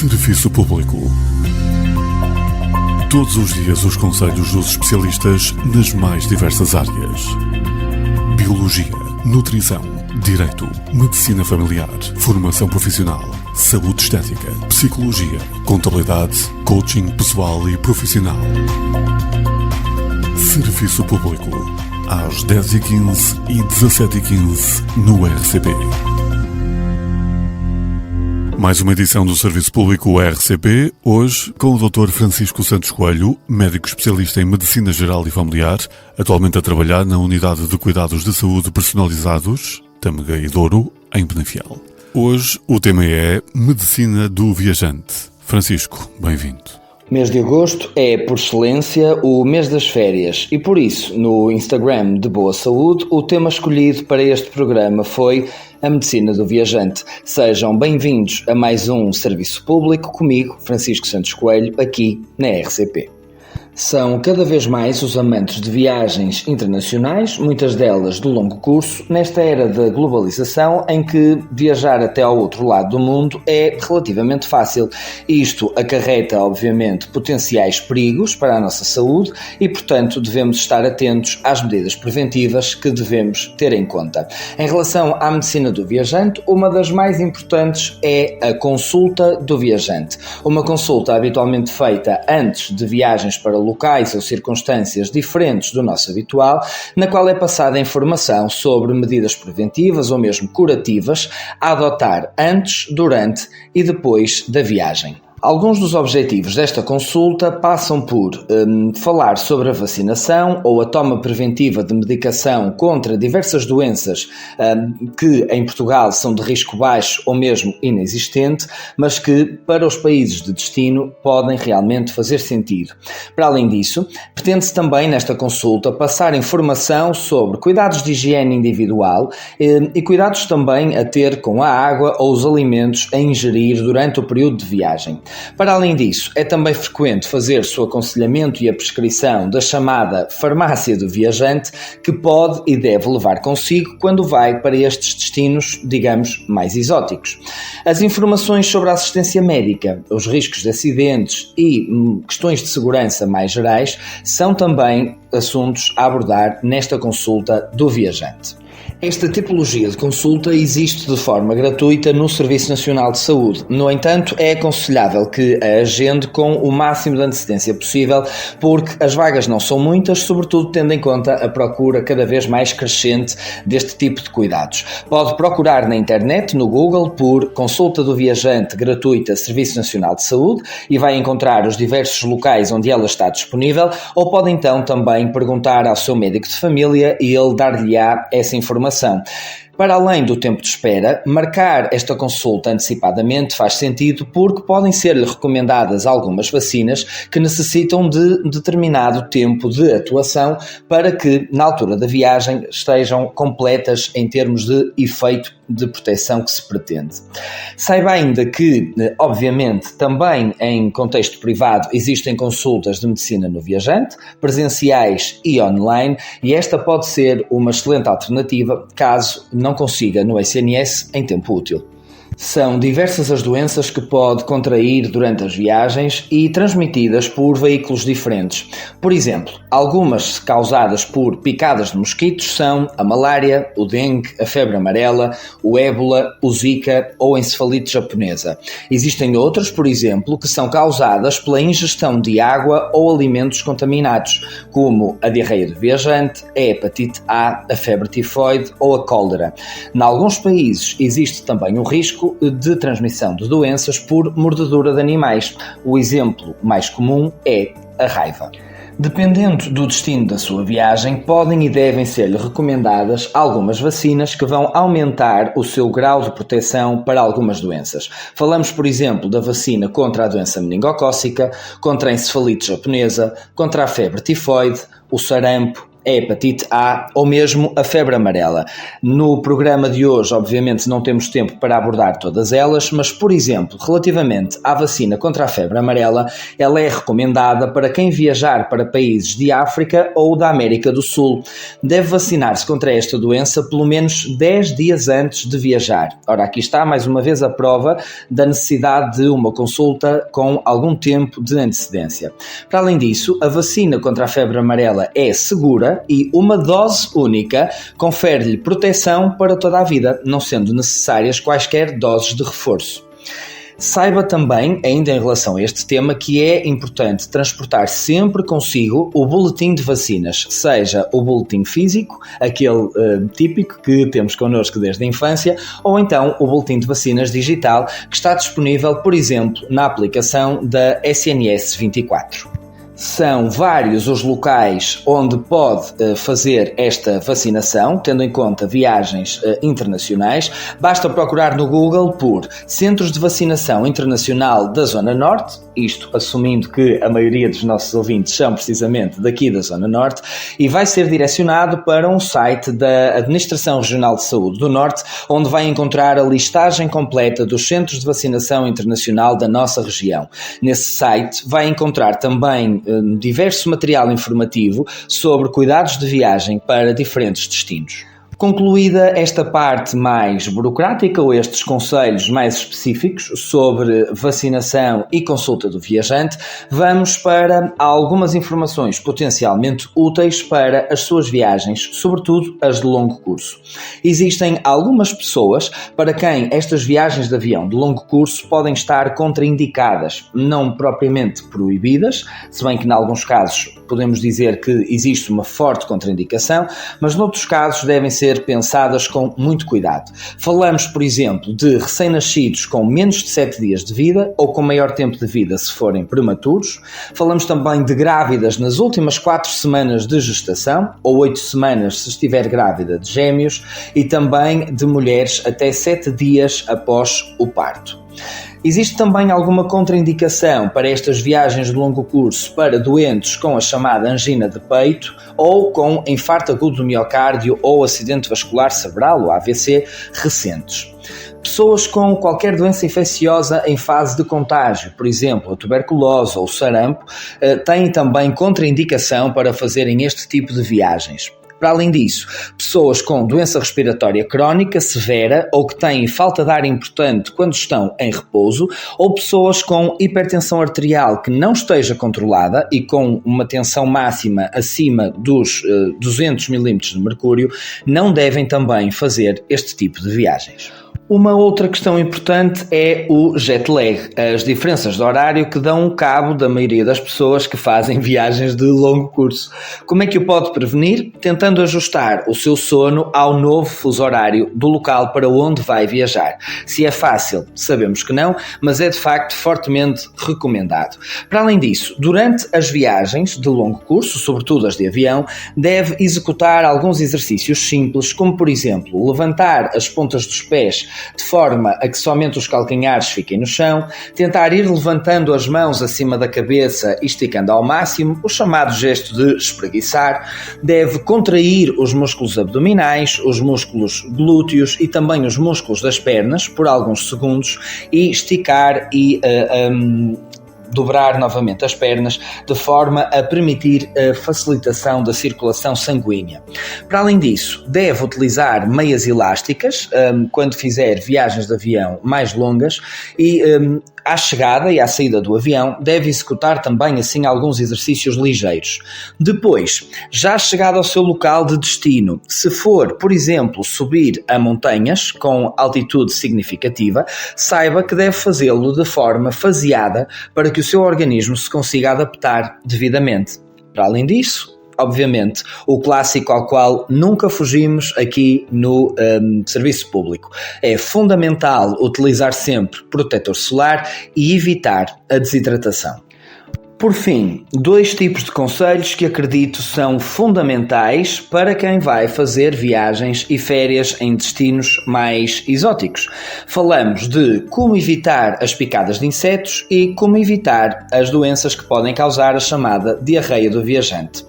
Serviço Público. Todos os dias os conselhos dos especialistas nas mais diversas áreas. Biologia, nutrição, direito, medicina familiar, formação profissional, saúde estética, psicologia, contabilidade, coaching pessoal e profissional. Serviço Público, às 10h15 e 17h15 no RCP. Mais uma edição do Serviço Público RCP, hoje com o Dr. Francisco Santos Coelho, médico especialista em Medicina Geral e Familiar, atualmente a trabalhar na Unidade de Cuidados de Saúde Personalizados, Tâmega e Douro, em Penafiel. Hoje o tema é Medicina do Viajante. Francisco, bem-vindo. O mês de agosto é, por excelência, o mês das férias e, por isso, no Instagram de Boa Saúde, o tema escolhido para este programa foi a Medicina do Viajante. Sejam bem-vindos a mais um Serviço Público comigo, Francisco Santos Coelho, aqui na RCP. São cada vez mais os amantes de viagens internacionais, muitas delas de longo curso, nesta era da globalização em que viajar até ao outro lado do mundo é relativamente fácil. Isto acarreta, obviamente, potenciais perigos para a nossa saúde e, portanto, devemos estar atentos às medidas preventivas que devemos ter em conta. Em relação à medicina do viajante, uma das mais importantes é a consulta do viajante. Uma consulta habitualmente feita antes de viagens para locais ou circunstâncias diferentes do nosso habitual, na qual é passada informação sobre medidas preventivas ou mesmo curativas a adotar antes, durante e depois da viagem. Alguns dos objetivos desta consulta passam por falar sobre a vacinação ou a toma preventiva de medicação contra diversas doenças que em Portugal são de risco baixo ou mesmo inexistente, mas que para os países de destino podem realmente fazer sentido. Para além disso, pretende-se também nesta consulta passar informação sobre cuidados de higiene individual e cuidados também a ter com a água ou os alimentos a ingerir durante o período de viagem. Para além disso, é também frequente fazer-se o aconselhamento e a prescrição da chamada farmácia do viajante, que pode e deve levar consigo quando vai para estes destinos, digamos, mais exóticos. As informações sobre a assistência médica, os riscos de acidentes e questões de segurança mais gerais são também assuntos a abordar nesta consulta do viajante. Esta tipologia de consulta existe de forma gratuita no Serviço Nacional de Saúde. No entanto, é aconselhável que a agende com o máximo de antecedência possível, porque as vagas não são muitas, sobretudo tendo em conta a procura cada vez mais crescente deste tipo de cuidados. Pode procurar na internet, no Google, por Consulta do Viajante Gratuita Serviço Nacional de Saúde e vai encontrar os diversos locais onde ela está disponível, ou pode então também perguntar ao seu médico de família e ele dar-lhe-á essa informação. Para além do tempo de espera, marcar esta consulta antecipadamente faz sentido porque podem ser-lhe recomendadas algumas vacinas que necessitam de determinado tempo de atuação para que, na altura da viagem, estejam completas em termos de efeito de proteção que se pretende. Saiba ainda que, obviamente, também em contexto privado existem consultas de medicina no viajante, presenciais e online, e esta pode ser uma excelente alternativa caso não consiga no SNS em tempo útil. São diversas as doenças que pode contrair durante as viagens e transmitidas por veículos diferentes. Por exemplo, algumas causadas por picadas de mosquitos são a malária, o dengue, a febre amarela, o ébola, o zika ou a encefalite japonesa. Existem outras, por exemplo, que são causadas pela ingestão de água ou alimentos contaminados, como a diarreia do viajante, a hepatite A, a febre tifoide ou a cólera. Em alguns países existe também o risco de transmissão de doenças por mordedura de animais. O exemplo mais comum é a raiva. Dependendo do destino da sua viagem, podem e devem ser-lhe recomendadas algumas vacinas que vão aumentar o seu grau de proteção para algumas doenças. Falamos, por exemplo, da vacina contra a doença meningocócica, contra a encefalite japonesa, contra a febre tifoide, o sarampo, a hepatite A ou mesmo a febre amarela. No programa de hoje, obviamente, não temos tempo para abordar todas elas, mas, por exemplo, relativamente à vacina contra a febre amarela, ela é recomendada para quem viajar para países de África ou da América do Sul. Deve vacinar-se contra esta doença pelo menos 10 dias antes de viajar. Ora, aqui está mais uma vez a prova da necessidade de uma consulta com algum tempo de antecedência. Para além disso, a vacina contra a febre amarela é segura e uma dose única confere-lhe proteção para toda a vida, não sendo necessárias quaisquer doses de reforço. Saiba também, ainda em relação a este tema, que é importante transportar sempre consigo o boletim de vacinas, seja o boletim físico, aquele típico que temos connosco desde a infância, ou então o boletim de vacinas digital, que está disponível, por exemplo, na aplicação da SNS 24. São vários os locais onde pode fazer esta vacinação, tendo em conta viagens internacionais. Basta procurar no Google por Centros de Vacinação Internacional da Zona Norte, isto assumindo que a maioria dos nossos ouvintes são precisamente daqui da Zona Norte, e vai ser direcionado para um site da Administração Regional de Saúde do Norte, onde vai encontrar a listagem completa dos centros de vacinação internacional da nossa região. Nesse site vai encontrar também diverso material informativo sobre cuidados de viagem para diferentes destinos. Concluída esta parte mais burocrática ou estes conselhos mais específicos sobre vacinação e consulta do viajante, vamos para algumas informações potencialmente úteis para as suas viagens, sobretudo as de longo curso. Existem algumas pessoas para quem estas viagens de avião de longo curso podem estar contraindicadas, não propriamente proibidas, se bem que em alguns casos podemos dizer que existe uma forte contraindicação, mas noutros casos devem ser pensadas com muito cuidado. Falamos, por exemplo, de recém-nascidos com menos de 7 dias de vida ou com maior tempo de vida se forem prematuros. Falamos também de grávidas nas últimas 4 semanas de gestação ou 8 semanas se estiver grávida de gêmeos e também de mulheres até 7 dias após o parto. Existe também alguma contraindicação para estas viagens de longo curso para doentes com a chamada angina de peito ou com infarto agudo do miocárdio ou acidente vascular cerebral, ou AVC, recentes. Pessoas com qualquer doença infecciosa em fase de contágio, por exemplo, a tuberculose ou o sarampo, têm também contraindicação para fazerem este tipo de viagens. Para além disso, pessoas com doença respiratória crónica severa ou que têm falta de ar importante quando estão em repouso, ou pessoas com hipertensão arterial que não esteja controlada e com uma tensão máxima acima dos 200 mm de mercúrio, não devem também fazer este tipo de viagens. Uma outra questão importante é o jet lag, as diferenças de horário que dão cabo da maioria das pessoas que fazem viagens de longo curso. Como é que o pode prevenir? Tentando ajustar o seu sono ao novo fuso horário do local para onde vai viajar. Se é fácil, sabemos que não, mas é de facto fortemente recomendado. Para além disso, durante as viagens de longo curso, sobretudo as de avião, deve executar alguns exercícios simples, como por exemplo, levantar as pontas dos pés de forma a que somente os calcanhares fiquem no chão, tentar ir levantando as mãos acima da cabeça e esticando ao máximo, o chamado gesto de espreguiçar, deve contrair os músculos abdominais, os músculos glúteos e também os músculos das pernas por alguns segundos e esticar e dobrar novamente as pernas de forma a permitir a facilitação da circulação sanguínea. Para além disso, deve utilizar meias elásticas quando fizer viagens de avião mais longas e à chegada e à saída do avião deve executar também assim alguns exercícios ligeiros. Depois, já chegado ao seu local de destino, se for, por exemplo, subir a montanhas com altitude significativa, saiba que deve fazê-lo de forma faseada para que o seu organismo se consiga adaptar devidamente. Para além disso, obviamente, o clássico ao qual nunca fugimos aqui no serviço público. É fundamental utilizar sempre protetor solar e evitar a desidratação. Por fim, 2 tipos de conselhos que acredito são fundamentais para quem vai fazer viagens e férias em destinos mais exóticos. Falamos de como evitar as picadas de insetos e como evitar as doenças que podem causar a chamada diarreia do viajante.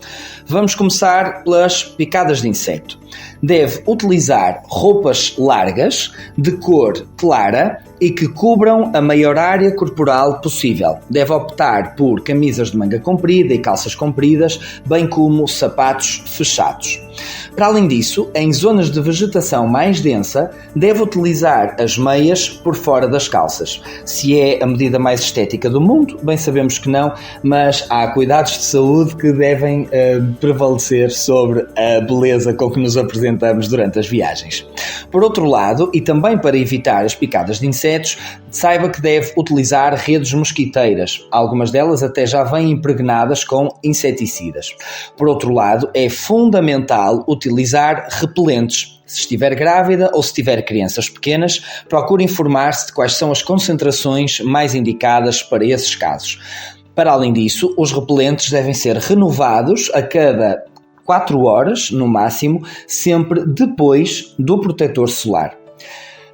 Vamos começar pelas picadas de inseto. Deve utilizar roupas largas, de cor clara e que cubram a maior área corporal possível. Deve optar por camisas de manga comprida e calças compridas, bem como sapatos fechados. Para além disso, em zonas de vegetação mais densa, deve utilizar as meias por fora das calças. Se é a medida mais estética do mundo, bem sabemos que não, mas há cuidados de saúde que devem prevalecer sobre a beleza com que nos apresentamos durante as viagens. Por outro lado, e também para evitar as picadas de insetos, saiba que deve utilizar redes mosquiteiras. Algumas delas até já vêm impregnadas com inseticidas. Por outro lado, é fundamental utilizar repelentes. Se estiver grávida ou se tiver crianças pequenas, procure informar-se de quais são as concentrações mais indicadas para esses casos. Para além disso, os repelentes devem ser renovados a cada 4 horas, no máximo, sempre depois do protetor solar.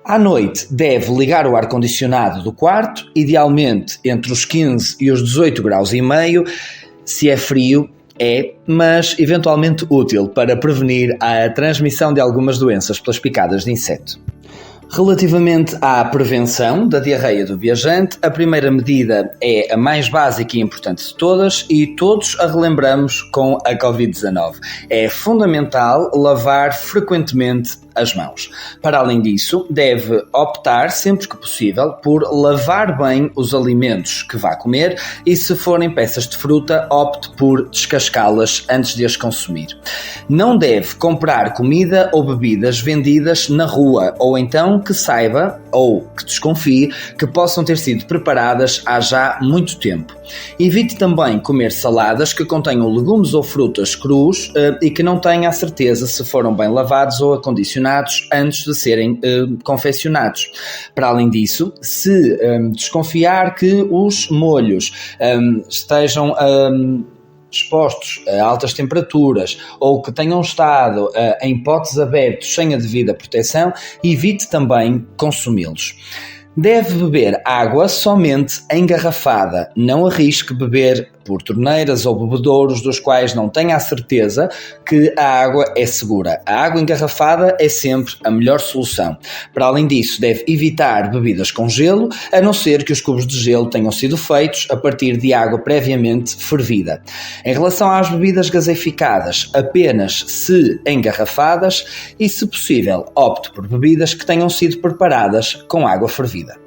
À noite, deve ligar o ar-condicionado do quarto, idealmente entre os 15 e os 18 graus e meio. Se é frio, mas eventualmente útil para prevenir a transmissão de algumas doenças pelas picadas de inseto. Relativamente à prevenção da diarreia do viajante, a primeira medida é a mais básica e importante de todas e todos a relembramos com a Covid-19. É fundamental lavar frequentemente as mãos. Para além disso, deve optar, sempre que possível, por lavar bem os alimentos que vá comer e, se forem peças de fruta, opte por descascá-las antes de as consumir. Não deve comprar comida ou bebidas vendidas na rua, ou então que saiba ou que desconfie que possam ter sido preparadas há já muito tempo. Evite também comer saladas que contenham legumes ou frutas crus e que não tenha a certeza se foram bem lavados ou acondicionados antes de serem confeccionados. Para além disso, se desconfiar que os molhos estejam expostos a altas temperaturas ou que tenham estado em potes abertos sem a devida proteção, evite também consumi-los. Deve beber água somente engarrafada, não arrisque beber por torneiras ou bebedouros dos quais não tenha a certeza que a água é segura. A água engarrafada é sempre a melhor solução. Para além disso, deve evitar bebidas com gelo, a não ser que os cubos de gelo tenham sido feitos a partir de água previamente fervida. Em relação às bebidas gaseificadas, apenas se engarrafadas e, se possível, opte por bebidas que tenham sido preparadas com água fervida.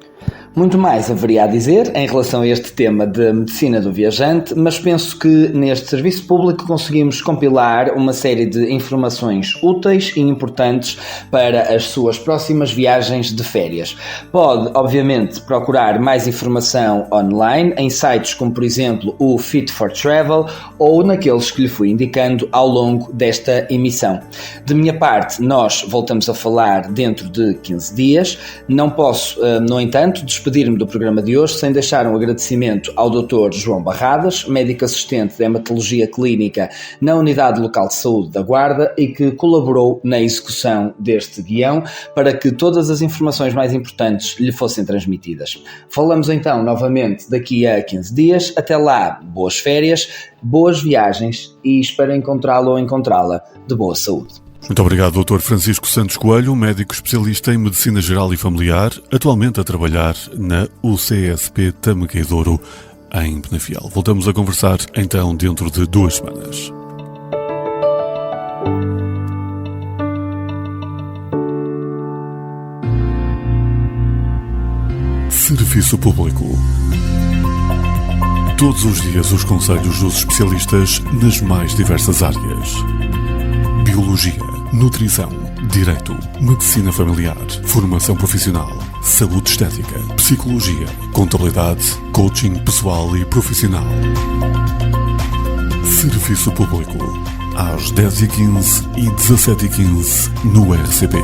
Muito mais haveria a dizer em relação a este tema de medicina do viajante, mas penso que neste serviço público conseguimos compilar uma série de informações úteis e importantes para as suas próximas viagens de férias. Pode, obviamente, procurar mais informação online em sites como, por exemplo, o Fit for Travel ou naqueles que lhe fui indicando ao longo desta emissão. De minha parte, nós voltamos a falar dentro de 15 dias. Não posso, no entanto, despedir-me do programa de hoje sem deixar um agradecimento ao Dr. João Barradas, médico assistente de hematologia clínica na Unidade Local de Saúde da Guarda e que colaborou na execução deste guião para que todas as informações mais importantes lhe fossem transmitidas. Falamos então novamente daqui a 15 dias. Até lá, boas férias, boas viagens e espero encontrá-lo ou encontrá-la de boa saúde. Muito obrigado, Dr. Francisco Santos Coelho, médico especialista em Medicina Geral e Familiar, atualmente a trabalhar na UCSP Tâmega e Douro, em Penafiel. Voltamos a conversar então dentro de 2 semanas. Serviço Público. Todos os dias os conselhos dos especialistas nas mais diversas áreas. Biologia, nutrição, direito, medicina familiar, formação profissional, saúde estética, psicologia, contabilidade, coaching pessoal e profissional. Serviço Público, às 10h15 e 17h15 no RCP.